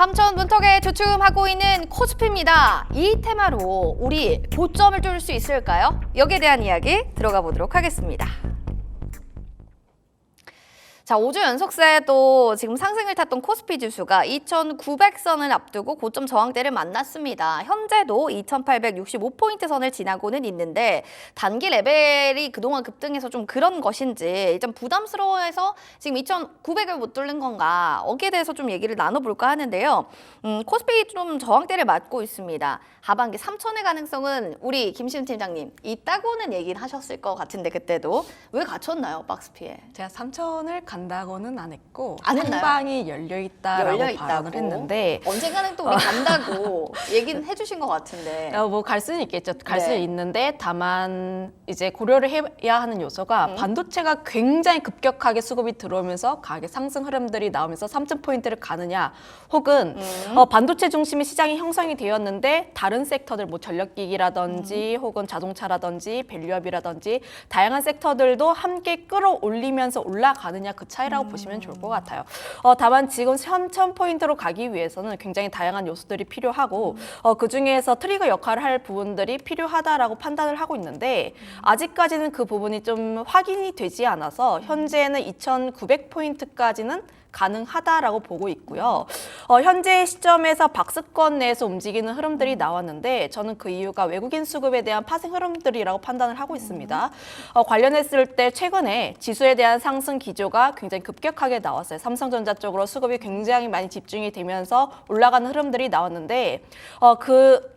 삼천 문턱에 주춤하고 있는 코스피입니다. 이 테마로 우리 고점을 뚫을 수 있을까요? 여기에 대한 이야기 들어가 보도록 하겠습니다. 자, 5주 연속세 또 지금 상승을 탔던 코스피 지수가 2,900선을 앞두고 고점 저항대를 만났습니다. 현재도 2,865포인트 선을 지나고는 있는데 단기 레벨이 그동안 급등해서 좀 그런 것인지 일단 부담스러워해서 지금 2,900을 못 뚫는 건가 여기에 대해서 좀 얘기를 나눠볼까 하는데요. 코스피 좀 저항대를 맞고 있습니다. 하반기 3,000의 가능성은 우리 김시은 팀장님 있다고는 얘기를 하셨을 것 같은데 그때도 왜 갇혔나요, 박스피에? 제가 3,000을 간다고는 안 했고 안 했나요? 상방이 열려 발언을 했는데 언젠가는 또 우리 간다고 얘기는 해주신 것 같은데 뭐 갈 수는 있겠죠. 갈 네. 수는 있는데 다만 이제 고려를 해야 하는 요소가 반도체가 굉장히 급격하게 수급이 들어오면서 가격 상승 흐름들이 나오면서 3,000포인트를 가느냐 혹은 반도체 중심의 시장이 형성이 되었는데 다른 섹터들 뭐 전력기기라든지 혹은 자동차라든지 밸류업이라든지 다양한 섹터들도 함께 끌어올리면서 올라가느냐 그 차이라고 보시면 좋을 것 같아요. 다만 지금 3,000포인트로 가기 위해서는 굉장히 다양한 요소들이 필요하고 그중에서 트리거 역할을 할 부분들이 필요하다라고 판단을 하고 있는데 아직까지는 그 부분이 좀 확인이 되지 않아서 현재는 2,900포인트까지는 가능하다라고 보고 있고요. 현재 시점에서 박스권 내에서 움직이는 흐름들이 나왔는데 저는 그 이유가 외국인 수급에 대한 파생 흐름들이라고 판단을 하고 있습니다. 관련했을 때 최근에 지수에 대한 상승 기조가 굉장히 급격하게 나왔어요. 삼성전자 쪽으로 수급이 굉장히 많이 집중이 되면서 올라가는 흐름들이 나왔는데 그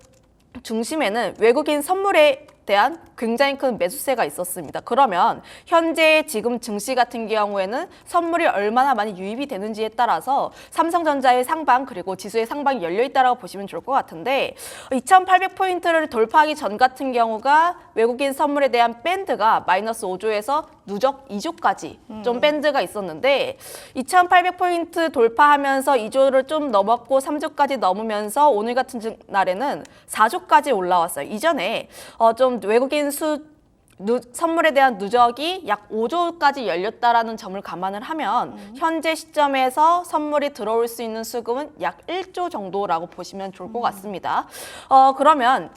중심에는 외국인 선물에 대한 굉장히 큰 매수세가 있었습니다. 그러면 현재 지금 증시 같은 경우에는 선물이 얼마나 많이 유입이 되는지에 따라서 삼성전자의 상방 그리고 지수의 상방이 열려있다고 보시면 좋을 것 같은데 2,800포인트를 돌파하기 전 같은 경우가 외국인 선물에 대한 밴드가 마이너스 5조에서 누적 2조까지 좀 밴드가 있었는데 2,800포인트 돌파하면서 2조를 좀 넘었고 3조까지 넘으면서 오늘 같은 날에는 4조까지 올라왔어요. 이전에 좀 외국인 선물에 대한 누적이 약 5조까지 열렸다라는 점을 감안을 하면 현재 시점에서 선물이 들어올 수 있는 수급은 약 1조 정도라고 보시면 좋을 것 같습니다. 그러면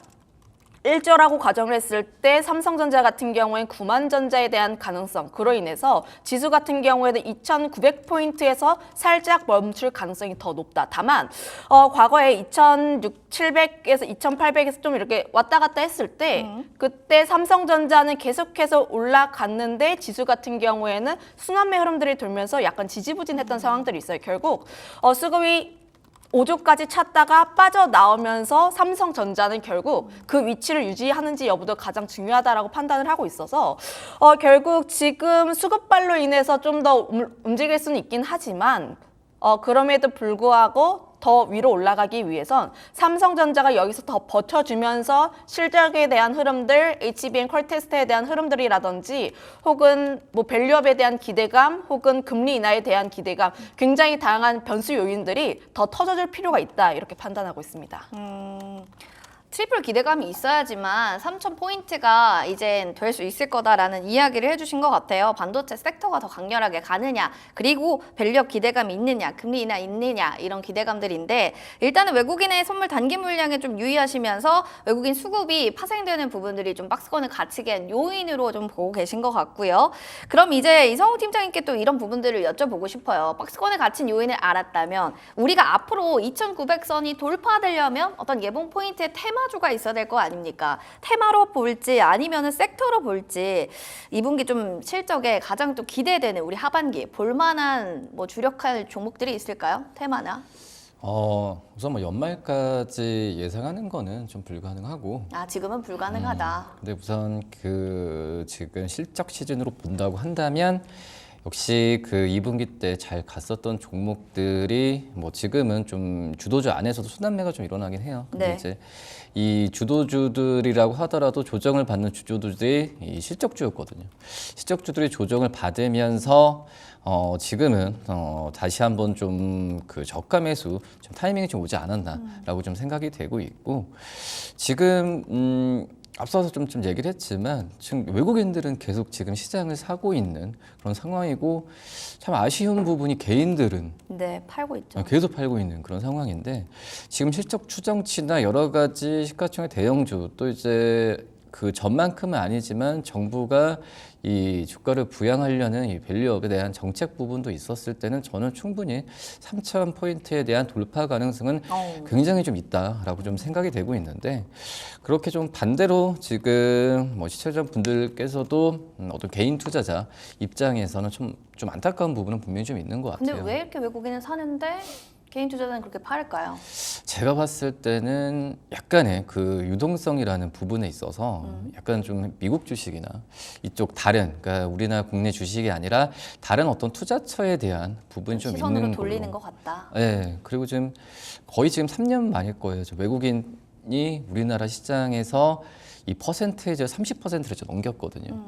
1조라고 가정을 했을 때 삼성전자 같은 경우엔 9만전자에 대한 가능성 그로 인해서 지수 같은 경우에는 2,900포인트에서 살짝 멈출 가능성이 더 높다. 다만 과거에 2,700에서 2,800에서 좀 이렇게 왔다 갔다 했을 때 그때 삼성전자는 계속해서 올라갔는데 지수 같은 경우에는 순환매 흐름들이 돌면서 약간 지지부진했던 상황들이 있어요. 결국 수급이 5조까지 찼다가 빠져나오면서 삼성전자는 결국 그 위치를 유지하는지 여부도 가장 중요하다라고 판단을 하고 있어서 결국 지금 수급발로 인해서 좀 더 움직일 수는 있긴 하지만 그럼에도 불구하고 더 위로 올라가기 위해선 삼성전자가 여기서 더 버텨주면서 실적에 대한 흐름들, HBM 퀄테스트에 대한 흐름들이라든지 혹은 뭐 밸류업에 대한 기대감 혹은 금리 인하에 대한 기대감 굉장히 다양한 변수 요인들이 더 터져줄 필요가 있다 이렇게 판단하고 있습니다. 트리플 기대감이 있어야지만 3,000포인트가 이젠 될 수 있을 거다라는 이야기를 해주신 것 같아요. 반도체 섹터가 더 강렬하게 가느냐 그리고 밸류업 기대감이 있느냐 금리 인하 있느냐 이런 기대감들인데 일단은 외국인의 선물 단기 물량에 좀 유의하시면서 외국인 수급이 파생되는 부분들이 좀 박스권을 갇히게 한 요인으로 좀 보고 계신 것 같고요. 그럼 이제 이성우 팀장님께 또 이런 부분들을 여쭤보고 싶어요. 박스권에 갇힌 요인을 알았다면 우리가 앞으로 2,900선이 돌파되려면 어떤 예봉 포인트의 테마주가 있어야 될 거 아닙니까? 테마로 볼지 아니면은 섹터로 볼지 2분기 좀 실적에 가장 또 기대되는 우리 하반기 볼만한 뭐 주력할 종목들이 있을까요? 테마나? 우선 뭐 연말까지 예상하는 거는 좀 불가능하고. 지금은 불가능하다. 근데 우선 그 지금 실적 시즌으로 본다고 한다면 역시 그 2분기 때 잘 갔었던 종목들이 뭐 지금은 좀 주도주 안에서도 순환매가 좀 일어나긴 해요. 근데 네. 이제 이 주도주들이라고 하더라도 조정을 받는 주도주들이 이 실적주였거든요. 실적주들이 조정을 받으면서 지금은 다시 한번 좀 그 저가 매수 좀 타이밍이 좀 오지 않았나라고 좀 생각이 되고 있고 지금 앞서서 좀 얘기를 했지만 지금 외국인들은 계속 지금 시장을 사고 있는 그런 상황이고 참 아쉬운 부분이 개인들은 네, 팔고 있죠. 계속 팔고 있는 그런 상황인데 지금 실적 추정치나 여러 가지 시가총액 대형주 또 이제 그 전만큼은 아니지만 정부가 이 주가를 부양하려는 이 밸류업에 대한 정책 부분도 있었을 때는 저는 충분히 3,000포인트에 대한 돌파 가능성은 굉장히 좀 있다라고 좀 생각이 되고 있는데 그렇게 좀 반대로 지금 뭐 시청자분들께서도 어떤 개인 투자자 입장에서는 좀 안타까운 부분은 분명히 좀 있는 것 같아요. 근데 왜 이렇게 외국인은 사는데 개인 투자자는 그렇게 팔까요? 제가 봤을 때는 약간의 그 유동성이라는 부분에 있어서 약간 좀 미국 주식이나 이쪽 다른 그러니까 우리나라 국내 주식이 아니라 다른 어떤 투자처에 대한 부분이 좀 시선으로 있는 돌리는 걸로. 것 같다. 네, 그리고 지금 거의 지금 3년 만일 거예요. 저 외국인이 우리나라 시장에서 이 퍼센테이지 30%를 좀 넘겼거든요.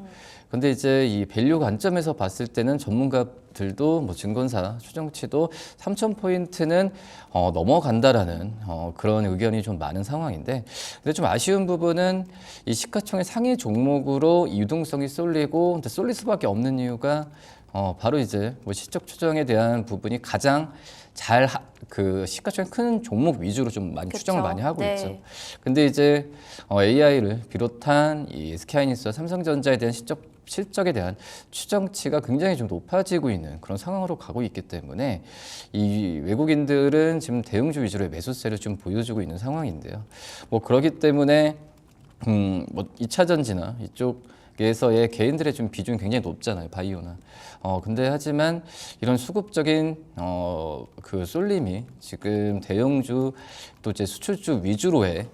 근데 이제 이 밸류 관점에서 봤을 때는 전문가들도 뭐 증권사 추정치도 3,000포인트는 넘어간다라는 그런 의견이 좀 많은 상황인데 근데 좀 아쉬운 부분은 이 시가총액 상위 종목으로 이 유동성이 쏠리고 근데 쏠릴 수밖에 없는 이유가 바로 이제 뭐 실적 추정에 대한 부분이 가장 그 시가총액 큰 종목 위주로 좀 많이 그쵸. 추정을 많이 하고 네. 있죠. 근데 이제 AI를 비롯한 이 SK하이닉스와 삼성전자에 대한 실적에 대한 추정치가 굉장히 좀 높아지고 있는 그런 상황으로 가고 있기 때문에 이 외국인들은 지금 대형주 위주로의 매수세를 좀 보여주고 있는 상황인데요. 뭐 그렇기 때문에 뭐 2차 전지나 이쪽에서의 개인들의 좀 비중이 굉장히 높잖아요. 바이오나. 근데 하지만 이런 수급적인 그 쏠림이 지금 대형주 또 이제 수출주 위주로의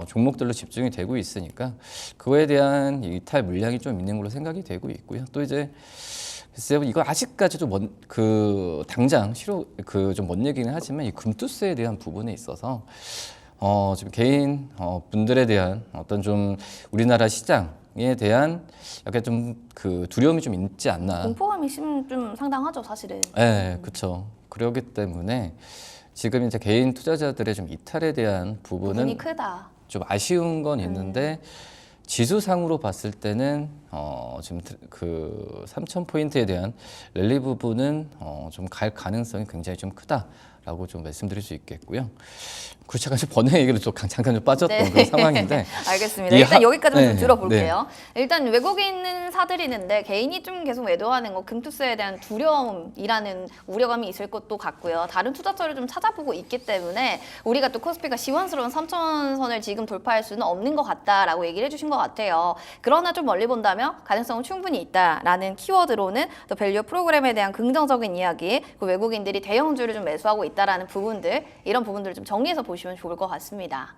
종목들로 집중이 되고 있으니까 그거에 대한 이탈 물량이 좀 있는 걸로 생각이 되고 있고요. 또 이제 글쎄요, 이거 아직까지도 당장 좀 먼 얘기는 하지만 이 금투세에 대한 부분에 있어서 지금 개인 분들에 대한 어떤 좀 우리나라 시장에 대한 약간 좀 그 두려움이 좀 있지 않나. 공포감이 좀 상당하죠, 사실은. 네, 그렇죠. 그렇기 때문에 지금 이제 개인 투자자들의 좀 이탈에 대한 부분이 부분은 크다. 좀 아쉬운 건 있는데 지수상으로 봤을 때는 지금 그 3,000포인트에 대한 랠리 부분은 좀 갈 가능성이 굉장히 좀 크다라고 좀 말씀드릴 수 있겠고요. 그렇죠. 제가 번외 얘기로 좀 잠깐 좀 빠졌던 네. 그런 상황인데 알겠습니다. 일단 여기까지만 좀 네, 들어볼게요. 일단 외국인은 사들이는데 개인이 좀 계속 매도하는 거 금투세에 대한 두려움이라는 우려감이 있을 것도 같고요. 다른 투자처를 좀 찾아보고 있기 때문에 우리가 또 코스피가 시원스러운 3,000선을 지금 돌파할 수는 없는 것 같다라고 얘기를 해주신 것 같아요. 그러나 좀 멀리 본다면 가능성은 충분히 있다라는 키워드로는 또 밸류 프로그램에 대한 긍정적인 이야기, 그 외국인들이 대형주를 좀 매수하고 있다라는 부분들, 이런 부분들을 좀 정리해서 보시면 좋을 것 같습니다.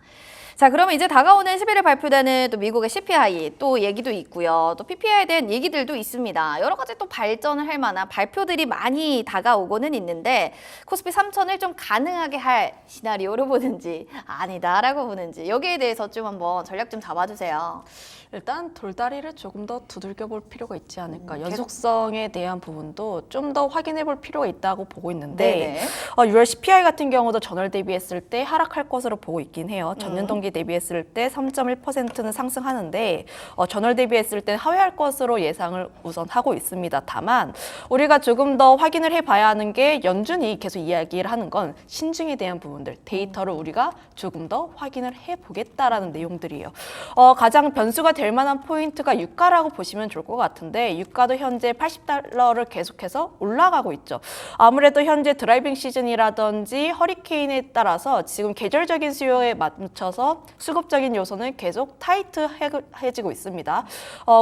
자, 그러면 이제 다가오는 11일 발표되는 또 미국의 CPI 또 얘기도 있고요. 또 PPI에 대한 얘기들도 있습니다. 여러 가지 또 발전을 할 만한 발표들이 많이 다가오고는 있는데 코스피 3,000을 좀 가능하게 할 시나리오로 보는지 아니다라고 보는지 여기에 대해서 좀 한번 전략 좀 잡아주세요. 일단 돌다리를 조금 더 두들겨 볼 필요가 있지 않을까. 연속성에 대한 부분도 좀 더 확인해 볼 필요가 있다고 보고 있는데 6월 CPI 같은 경우도 전월 대비했을 때 하락할 것으로 보고 있긴 해요. 전년 동기 대비했을 때 3.1%는 상승하는데 전월 대비했을 때 하회할 것으로 예상을 우선 하고 있습니다. 다만 우리가 조금 더 확인을 해봐야 하는 게 연준이 계속 이야기를 하는 건 신중에 대한 부분들, 데이터를 우리가 조금 더 확인을 해보겠다라는 내용들이에요. 가장 변수가 될 만한 포인트가 유가라고 보시면 좋을 것 같은데 유가도 현재 80달러를 계속해서 올라가고 있죠. 아무래도 현재 드라이빙 시즌이라든지 허리케인에 따라서 지금 계절적인 수요에 맞춰서 수급적인 요소는 계속 타이트해지고 있습니다.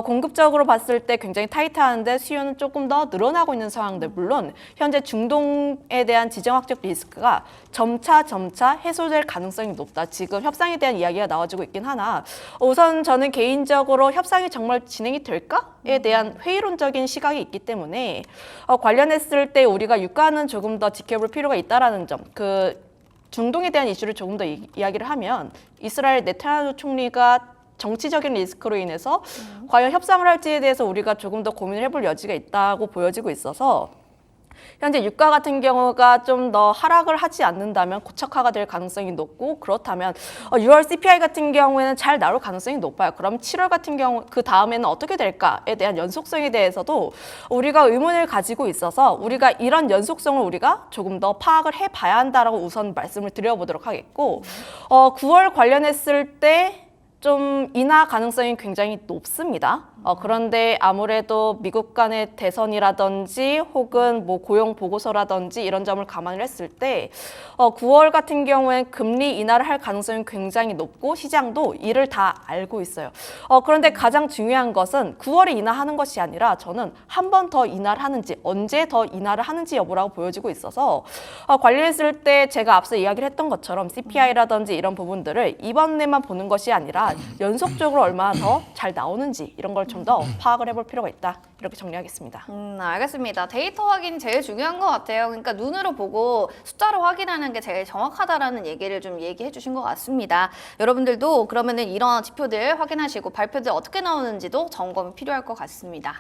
공급적으로 봤을 때 굉장히 타이트한데 수요는 조금 더 늘어나고 있는 상황들, 물론 현재 중동에 대한 지정학적 리스크가 점차 해소될 가능성이 높다. 지금 협상에 대한 이야기가 나와지고 있긴 하나 우선 저는 개인적으로 협상이 정말 진행이 될까에 대한 회의론적인 시각이 있기 때문에 관련했을 때 우리가 유가는 조금 더 지켜볼 필요가 있다라는 점. 그 중동에 대한 이슈를 조금 더 이야기를 하면 이스라엘 네타냐후 총리가 정치적인 리스크로 인해서 과연 협상을 할지에 대해서 우리가 조금 더 고민을 해볼 여지가 있다고 보여지고 있어서 현재 유가 같은 경우가 좀 더 하락을 하지 않는다면 고착화가 될 가능성이 높고, 그렇다면 6월 CPI 같은 경우에는 잘 나올 가능성이 높아요. 그럼 7월 같은 경우 그 다음에는 어떻게 될까에 대한 연속성에 대해서도 우리가 의문을 가지고 있어서 우리가 이런 연속성을 우리가 조금 더 파악을 해봐야 한다라고 우선 말씀을 드려보도록 하겠고, 9월 관련했을 때 좀 인하 가능성이 굉장히 높습니다. 그런데 아무래도 미국 간의 대선이라든지 혹은 뭐 고용 보고서라든지 이런 점을 감안을 했을 때 9월 같은 경우엔 금리 인하를 할 가능성이 굉장히 높고 시장도 이를 다 알고 있어요. 그런데 가장 중요한 것은 9월에 인하하는 것이 아니라 저는 한 번 더 인하를 하는지 언제 더 인하를 하는지 여부라고 보여지고 있어서 관리했을 때 제가 앞서 이야기를 했던 것처럼 CPI라든지 이런 부분들을 이번에만 보는 것이 아니라 연속적으로 얼마나 더 잘 나오는지 이런 걸 좀 더 파악을 해볼 필요가 있다. 이렇게 정리하겠습니다. 알겠습니다. 데이터 확인이 제일 중요한 것 같아요. 그러니까 눈으로 보고 숫자로 확인하는 게 제일 정확하다라는 얘기를 좀 얘기해 주신 것 같습니다. 여러분들도 그러면은 이런 지표들 확인하시고 발표들 어떻게 나오는지도 점검이 필요할 것 같습니다.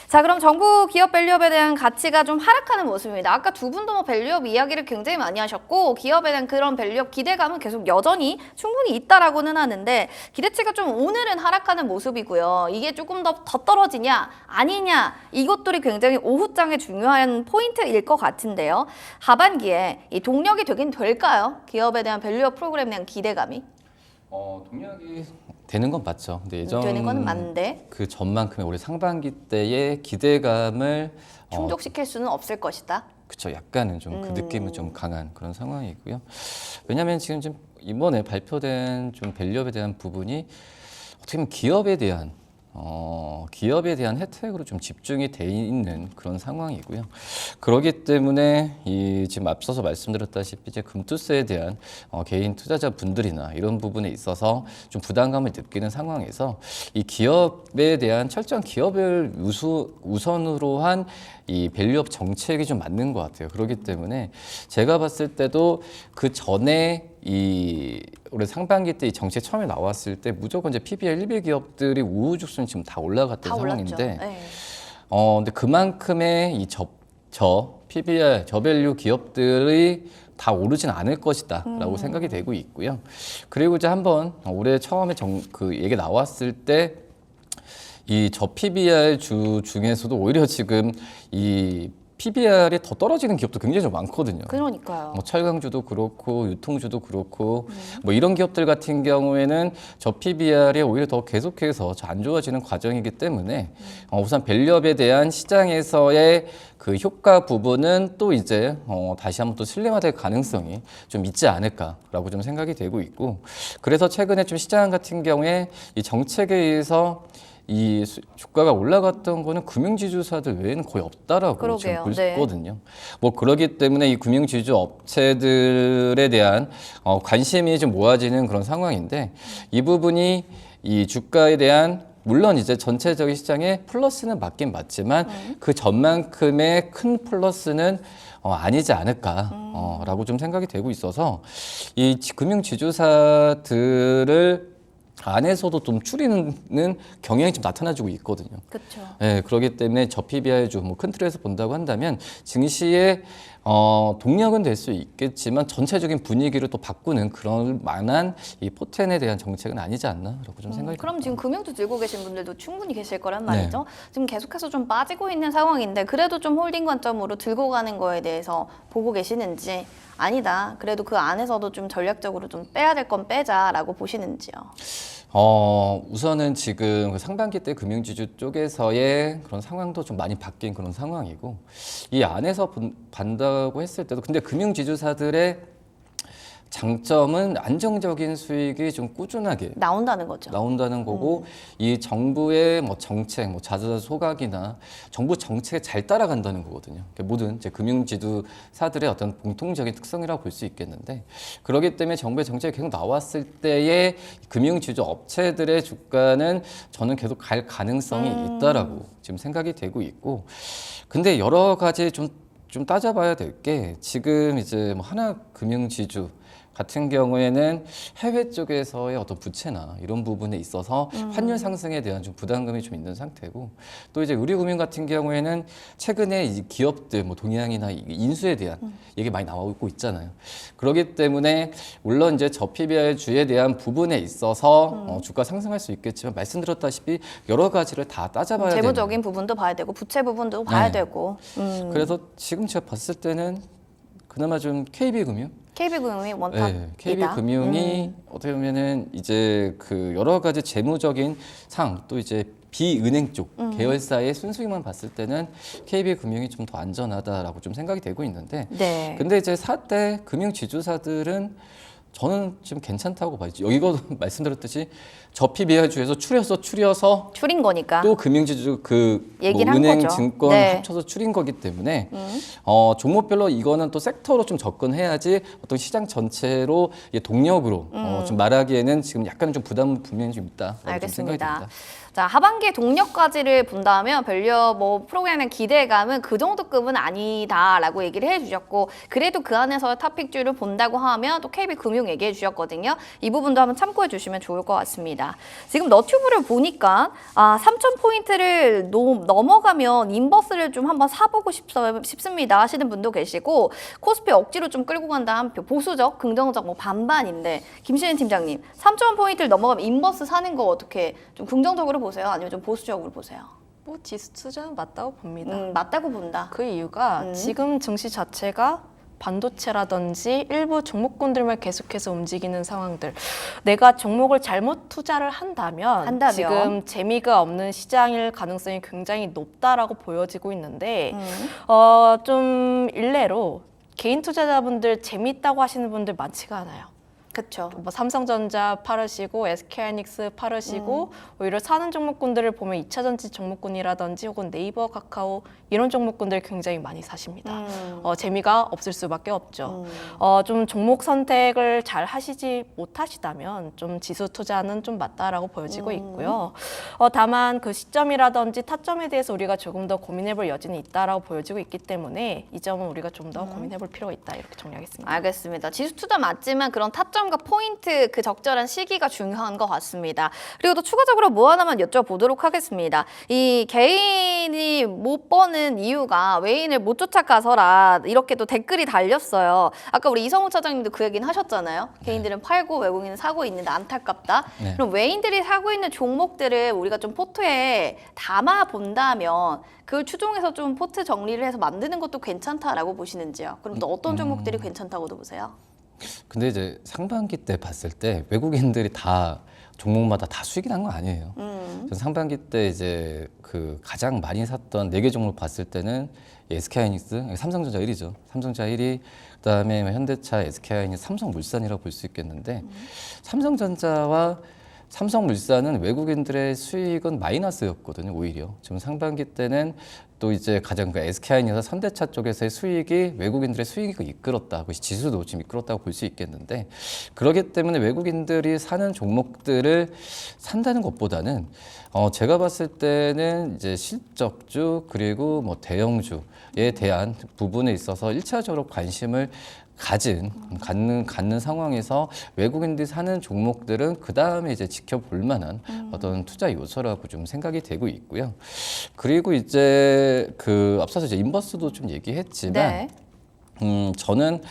자, 그럼 정부 기업 밸류업에 대한 가치가 좀 하락하는 모습입니다. 아까 두 분도 뭐 밸류업 이야기를 굉장히 많이 하셨고 기업에 대한 그런 밸류업 기대감은 계속 여전히 충분히 있다라고는 하는데 기대치가 좀 오늘은 하락하는 모습이고요. 이게 조금 더 떨어지냐 아니냐 이것들이 굉장히 오후장에 중요한 포인트일 것 같은데요. 하반기에 이 동력이 되긴 될까요? 기업에 대한 밸류업 프로그램에 대한 기대감이? 동력이 되는 건 맞죠. 근데 예전 되는 건 맞는데 그 전만큼의 올해 상반기 때의 기대감을 충족시킬 수는 없을 것이다. 그쵸. 약간은 좀 그 느낌은 좀 강한 그런 상황이고요. 왜냐하면 지금 좀 이번에 발표된 좀 밸류업에 대한 부분이 어떻게 보면 기업에 대한 혜택으로 좀 집중이 돼 있는 그런 상황이고요. 그렇기 때문에 이 지금 앞서서 말씀드렸다시피 이제 금투세에 대한 개인 투자자 분들이나 이런 부분에 있어서 좀 부담감을 느끼는 상황에서 이 기업에 대한 철저한 기업을 우선으로 한 이 밸류업 정책이 좀 맞는 것 같아요. 그렇기 때문에 제가 봤을 때도 그 전에 이 올해 상반기 때 이 정책 처음에 나왔을 때 무조건 이제 PBR 1위 기업들이 우후죽순 지금 다 올라갔던 다 상황인데, 올랐죠. 네. 근데 그만큼의 이 PBR 저밸류 기업들이 다 오르진 않을 것이다라고 생각이 되고 있고요. 그리고 이제 한번 올해 처음에 그 얘기 나왔을 때. 이 저PBR 주 중에서도 오히려 지금 이 PBR이 더 떨어지는 기업도 굉장히 좀 많거든요. 그러니까요. 뭐 철강주도 그렇고 유통주도 그렇고 뭐 이런 기업들 같은 경우에는 저 PBR이 오히려 더 계속해서 안 좋아지는 과정이기 때문에 우선 밸류업에 대한 시장에서의 그 효과 부분은 또 이제 다시 한번 또 슬림화될 가능성이 좀 있지 않을까라고 좀 생각이 되고 있고, 그래서 최근에 좀 시장 같은 경우에 이 정책에 의해서 이 주가가 올라갔던 거는 금융지주사들 외에는 거의 없다라고 지금 볼 수 네. 있거든요. 뭐 그렇기 때문에 이 금융지주 업체들에 대한 관심이 좀 모아지는 그런 상황인데, 이 부분이 이 주가에 대한 물론 이제 전체적인 시장에 플러스는 맞긴 맞지만 그 전만큼의 큰 플러스는 아니지 않을까라고 좀 생각이 되고 있어서 이 금융지주사들을 안에서도 좀 줄이는 경향이 좀 나타나지고 있거든요. 그렇죠. 네, 그렇기 때문에 저 PBR주 뭐 큰 틀에서 본다고 한다면 증시의 동력은 될 수 있겠지만 전체적인 분위기를 또 바꾸는 그런 만한 이 포텐에 대한 정책은 아니지 않나라고 좀 생각이 듭니다. 그럼 지금 금융주 들고 계신 분들도 충분히 계실 거란 말이죠. 지금 계속해서 좀 빠지고 있는 상황인데 그래도 좀 홀딩 관점으로 들고 가는 거에 대해서 보고 계시는지, 아니다, 그래도 그 안에서도 좀 전략적으로 좀 빼야 될 건 빼자라고 보시는지요. 우선은 지금 그 상반기 때 금융지주 쪽에서의 그런 상황도 좀 많이 바뀐 그런 상황이고, 이 안에서 본다고 했을 때도 근데 금융지주사들의 장점은 안정적인 수익이 좀 꾸준하게 나온다는 거죠. 나온다는 거고, 이 정부의 뭐 정책, 뭐 자사주 소각이나 정부 정책에 잘 따라간다는 거거든요. 그러니까 모든 이제 금융지주사들의 어떤 공통적인 특성이라고 볼 수 있겠는데, 그렇기 때문에 정부의 정책이 계속 나왔을 때의 금융지주 업체들의 주가는 저는 계속 갈 가능성이 있다라고 지금 생각이 되고 있고, 근데 여러 가지 좀 따져봐야 될 게 지금 이제 뭐 하나금융지주 같은 경우에는 해외 쪽에서의 어떤 부채나 이런 부분에 있어서 환율 상승에 대한 좀 부담감이 좀 있는 상태고, 또 이제 의료금융 같은 경우에는 최근에 이 기업들 뭐 동양이나 인수에 대한 얘기 많이 나오고 있잖아요. 그렇기 때문에 물론 이제 저PBR주에 대한 부분에 있어서 주가 상승할 수 있겠지만 말씀드렸다시피 여러 가지를 다 따져봐야 되는. 재무적인 부분도 봐야 되고 부채 부분도 봐야 네. 되고. 그래서 지금 제가 봤을 때는 그나마 좀 KB금융, KB금융이 원탑이다. 네, KB금융이 어떻게 보면은 이제 그 여러 가지 재무적인 상, 또 이제 비은행 쪽 계열사의 순수익만 봤을 때는 KB금융이 좀 더 안전하다라고 좀 생각이 되고 있는데, 네. 근데 이제 4대 금융 지주사들은 저는 지금 괜찮다고 봐야죠. 여기도 말씀드렸듯이 저PBR주에서 추려서 줄인 거니까. 또 금융지주 그 뭐 얘기를 한 은행, 거죠. 증권 네. 합쳐서 줄인 거기 때문에 종목별로 이거는 또 섹터로 좀 접근해야지 어떤 시장 전체로 이게 동력으로 좀 말하기에는 지금 약간 좀 부담은 분명히 좀 있다. 좀 생각이 알겠습니다. 듭니다. 자, 하반기 동력까지를 본다면 밸류업 뭐 프로그램의 기대감은 그 정도 급은 아니다라고 얘기를 해주셨고, 그래도 그 안에서 탑픽주를 본다고 하면 또 KB금융 얘기해 주셨거든요. 이 부분도 한번 참고해 주시면 좋을 것 같습니다. 지금 너튜브를 보니까 3,000포인트를 넘어가면 인버스를 좀 한번 사보고 싶습니다 하시는 분도 계시고, 코스피 억지로 좀 끌고 간다 한 표, 보수적, 긍정적 뭐 반반인데, 김신혜 팀장님 3,000포인트를 넘어가면 인버스 사는 거 어떻게 좀 긍정적으로 보세요? 아니면 좀 보수적으로 보세요? 뭐 지수 투자는 맞다고 봅니다. 맞다고 본다. 그 이유가 지금 증시 자체가 반도체라든지 일부 종목군들만 계속해서 움직이는 상황들. 내가 종목을 잘못 투자를 한다면 지금 재미가 없는 시장일 가능성이 굉장히 높다라고 보여지고 있는데 좀 일례로 개인 투자자분들 재미있다고 하시는 분들 많지가 않아요. 그렇죠. 뭐 삼성전자 팔으시고 SK하이닉스 팔으시고 오히려 사는 종목군들을 보면 2차 전지 종목군이라든지 혹은 네이버, 카카오 이런 종목군들 굉장히 많이 사십니다. 재미가 없을 수밖에 없죠. 좀 종목 선택을 잘 하시지 못하시다면 좀 지수 투자는 좀 맞다라고 보여지고 있고요. 다만 그 시점이라든지 타점에 대해서 우리가 조금 더 고민해볼 여지는 있다라고 보여지고 있기 때문에 이 점은 우리가 좀 더 고민해볼 필요가 있다 이렇게 정리하겠습니다. 알겠습니다. 지수 투자 맞지만 그런 타점과 포인트 그 적절한 시기가 중요한 것 같습니다. 그리고 또 추가적으로 뭐 하나만 여쭤보도록 하겠습니다. 이 개인이 못 버는 이유가 외인을 못 쫓아가서라 이렇게 또 댓글이 달렸어요. 아까 우리 이성우 차장님도 그 얘기는 하셨잖아요. 개인들은 팔고 외국인은 사고 있는데 안타깝다. 네. 그럼 외인들이 사고 있는 종목들을 우리가 좀 포트에 담아 본다면 그걸 추종해서 좀 포트 정리를 해서 만드는 것도 괜찮다라고 보시는지요? 그럼 또 어떤 종목들이 괜찮다고도 보세요? 근데 이제 상반기 때 봤을 때 외국인들이 다 종목마다 다 수익이 난 거 아니에요. 저는 상반기 때 이제 그 가장 많이 샀던 4개 종목 봤을 때는 SK하이닉스, 삼성전자 1위죠. 삼성전자 1위, 그다음에 현대차, SK하이닉스, 삼성물산이라고 볼 수 있겠는데 삼성전자와 삼성물산은 외국인들의 수익은 마이너스였거든요, 오히려. 지금 상반기 때는 또 이제 가장 그 SK하이닉스, 현대차 쪽에서의 수익이 외국인들의 수익을 이끌었다. 그 지수도 지금 이끌었다고 볼 수 있겠는데, 그렇기 때문에 외국인들이 사는 종목들을 산다는 것보다는 제가 봤을 때는 이제 실적주 그리고 뭐 대형주에 대한 부분에 있어서 1차적으로 관심을 갖는 상황에서 외국인들이 사는 종목들은 그 다음에 이제 지켜볼 만한 어떤 투자 요소라고 좀 생각이 되고 있고요. 그리고 이제 그 앞서서 이제 인버스도 좀 얘기했지만 네. 저는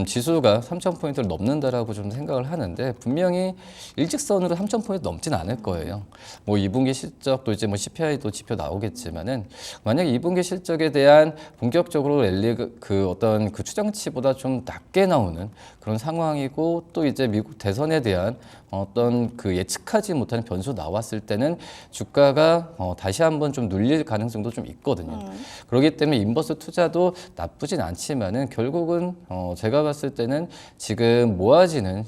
지수가 3,000포인트를 넘는다라고 좀 생각을 하는데, 분명히 일직선으로 3,000포인트 넘지는 않을 거예요. 뭐 2분기 실적도 이제 뭐 CPI도 지표 나오겠지만은, 만약 2분기 실적에 대한 본격적으로 랠리 그 어떤 그 추정치보다 좀 낮게 나오는 그런 상황이고, 또 이제 미국 대선에 대한 어떤 그 예측하지 못하는 변수 나왔을 때는 주가가 다시 한번 좀 눌릴 가능성도 좀 있거든요. 그렇기 때문에 인버스 투자도 나쁘진 않지만은 결국은 제가 봤을 때는 지금 모아지는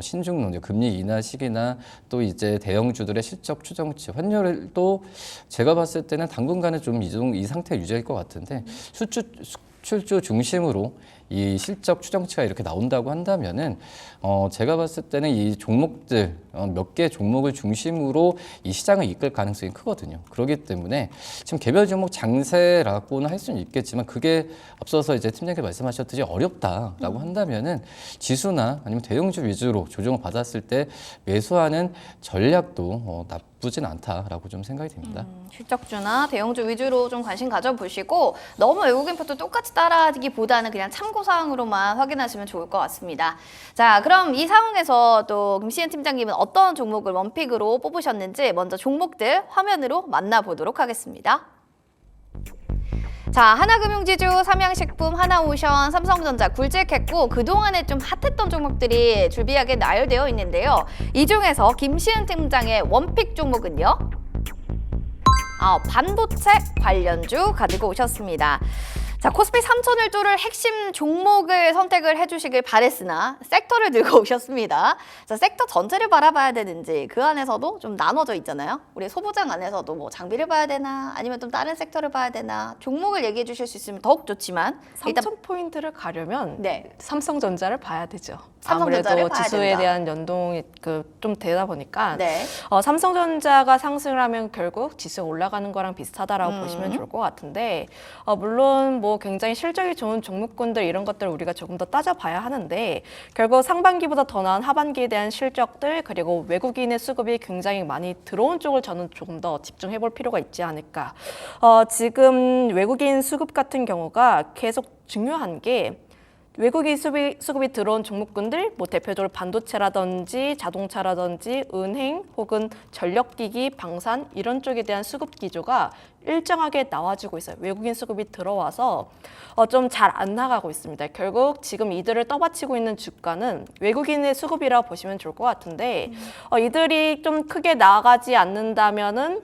신중론, 금리 인하 시기나 또 이제 대형주들의 실적 추정치, 환율도 제가 봤을 때는 당분간은 좀 이 상태 유지할 것 같은데, 수출주 중심으로 이 실적 추정치가 이렇게 나온다고 한다면은 제가 봤을 때는 이 종목들 몇 개 종목을 중심으로 이 시장을 이끌 가능성이 크거든요. 그렇기 때문에 지금 개별 종목 장세라고는 할 수는 있겠지만 그게 앞서서 이제 팀장님께 말씀하셨듯이 어렵다라고 한다면은 지수나 아니면 대형주 위주로 조정을 받았을 때 매수하는 전략도 나쁘진 않다라고 좀 생각이 됩니다. 실적주나 대형주 위주로 좀 관심 가져보시고 너무 외국인 표도 똑같이 따라하기보다는 그냥 참고사항으로만 확인하시면 좋을 것 같습니다. 자, 그럼 이 상황에서 또 김시현 팀장님은 어떤 종목을 원픽으로 뽑으셨는지 먼저 종목들 화면으로 만나보도록 하겠습니다. 자, 하나금융지주, 삼양식품, 하나오션, 삼성전자 굵직했고 그동안에 좀 핫했던 종목들이 줄비하게 나열되어 있는데요. 이 중에서 김시은 팀장의 원픽 종목은요? 반도체 관련주 가지고 오셨습니다. 자, 코스피 3천을 뚫을 핵심 종목을 선택을 해주시길 바랬으나 섹터를 들고 오셨습니다. 자, 섹터 전체를 바라봐야 되는지 그 안에서도 좀 나눠져 있잖아요. 우리 소부장 안에서도 뭐 장비를 봐야 되나 아니면 좀 다른 섹터를 봐야 되나 종목을 얘기해 주실 수 있으면 더욱 좋지만 일단 3,000포인트를 가려면 네. 삼성전자를 봐야 되죠. 삼성전자를 아무래도 봐야 지수에 된다. 대한 연동이 좀 되다 보니까 네. 삼성전자가 상승을 하면 결국 지수가 올라가는 거랑 비슷하다라고 보시면 좋을 것 같은데 물론 뭐 굉장히 실적이 좋은 종목군들 이런 것들을 우리가 조금 더 따져봐야 하는데 결국 상반기보다 더 나은 하반기에 대한 실적들 그리고 외국인의 수급이 굉장히 많이 들어온 쪽을 저는 조금 더 집중해 볼 필요가 있지 않을까. 지금 외국인 수급 같은 경우가 계속 중요한 게 외국인 수급이 들어온 종목군들, 뭐 대표적으로 반도체라든지 자동차라든지 은행 혹은 전력기기, 방산 이런 쪽에 대한 수급 기조가 일정하게 나와지고 있어요. 외국인 수급이 들어와서 좀 잘 안 나가고 있습니다. 결국 지금 이들을 떠받치고 있는 주가는 외국인의 수급이라고 보시면 좋을 것 같은데 이들이 좀 크게 나가지 않는다면은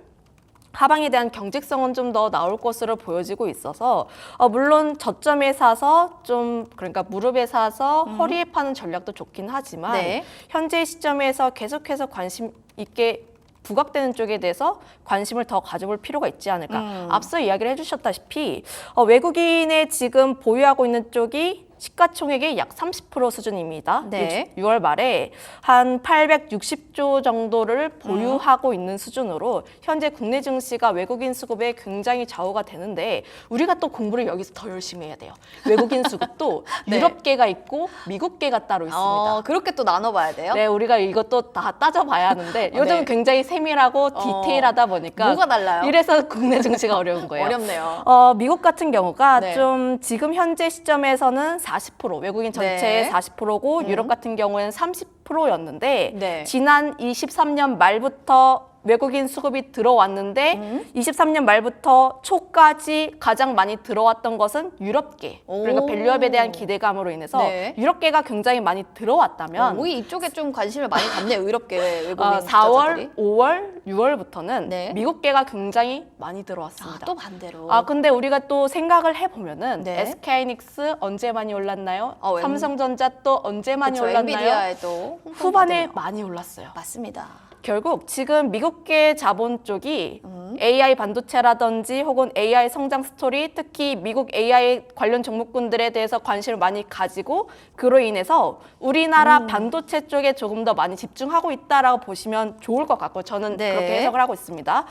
하방에 대한 경직성은 좀 더 나올 것으로 보여지고 있어서 물론 저점에 사서 좀 그러니까 무릎에 사서 허리에 파는 전략도 좋긴 하지만 네. 현재 시점에서 계속해서 관심 있게 부각되는 쪽에 대해서 관심을 더 가져볼 필요가 있지 않을까. 앞서 이야기를 해주셨다시피 외국인의 지금 보유하고 있는 쪽이 시가총액의 약 30% 수준입니다. 네. 6월 말에 한 860조 정도를 보유하고 있는 수준으로 현재 국내 증시가 외국인 수급에 굉장히 좌우가 되는데 우리가 또 공부를 여기서 더 열심히 해야 돼요. 외국인 수급도 네. 유럽계가 있고 미국계가 따로 있습니다. 그렇게 또 나눠봐야 돼요? 네, 우리가 이것도 다 따져봐야 하는데 요즘 네. 굉장히 세밀하고 디테일하다 보니까 뭐가 달라요? 이래서 국내 증시가 어려운 거예요. 어렵네요. 미국 같은 경우가 네. 좀 지금 현재 시점에서는 40% 외국인 전체의 네. 40%고 유럽 같은 경우에는 30%였는데 네. 지난 23년 말부터 외국인 수급이 들어왔는데 23년 말부터 초까지 가장 많이 들어왔던 것은 유럽계. 그러니까 오. 밸류업에 대한 기대감으로 인해서 네. 유럽계가 굉장히 많이 들어왔다면 우리 이쪽에 좀 관심을 많이 갖네요. 유럽계 외국인 4월, 투자자들이. 5월, 6월부터는 네. 미국계가 굉장히 많이 들어왔습니다. 또 반대로. 근데 우리가 또 생각을 해보면은 네. SK하이닉스 언제 많이 올랐나요? 웬- 삼성전자 또 언제 많이 그쵸, 올랐나요? 엔비디아에도 후반에 많이 올랐어요. 맞습니다. 결국 지금 미국계 자본 쪽이 AI 반도체라든지 혹은 AI 성장 스토리, 특히 미국 AI 관련 종목군들에 대해서 관심을 많이 가지고 그로 인해서 우리나라 반도체 쪽에 조금 더 많이 집중하고 있다라고 보시면 좋을 것 같고 저는 네. 그렇게 해석을 하고 있습니다.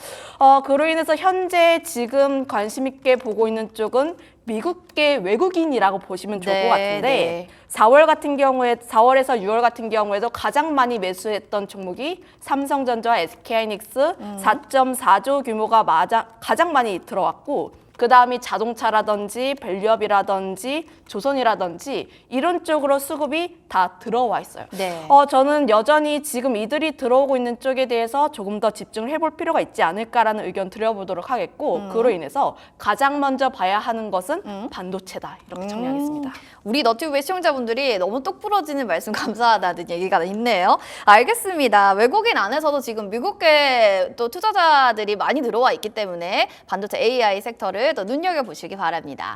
그로 인해서 현재 지금 관심 있게 보고 있는 쪽은 미국계 외국인이라고 보시면 좋을 것 같은데 네. 4월에서 6월 같은 경우에도 가장 많이 매수했던 종목이 삼성전자와 SK하이닉스 4.4조 규모가 가장 많이 들어왔고 그 다음이 자동차라든지 밸류업이라든지 조선이라든지 이런 쪽으로 수급이 다 들어와 있어요. 네. 저는 여전히 지금 이들이 들어오고 있는 쪽에 대해서 조금 더 집중을 해볼 필요가 있지 않을까라는 의견 드려보도록 하겠고 그로 인해서 가장 먼저 봐야 하는 것은 반도체다 이렇게 정리하겠습니다. 우리 너튜브의 시청자분들이 너무 똑 부러지는 말씀 감사하다는 얘기가 있네요. 알겠습니다. 외국인 안에서도 지금 미국계 또 투자자들이 많이 들어와 있기 때문에 반도체 AI 섹터를 더 눈여겨보시기 바랍니다.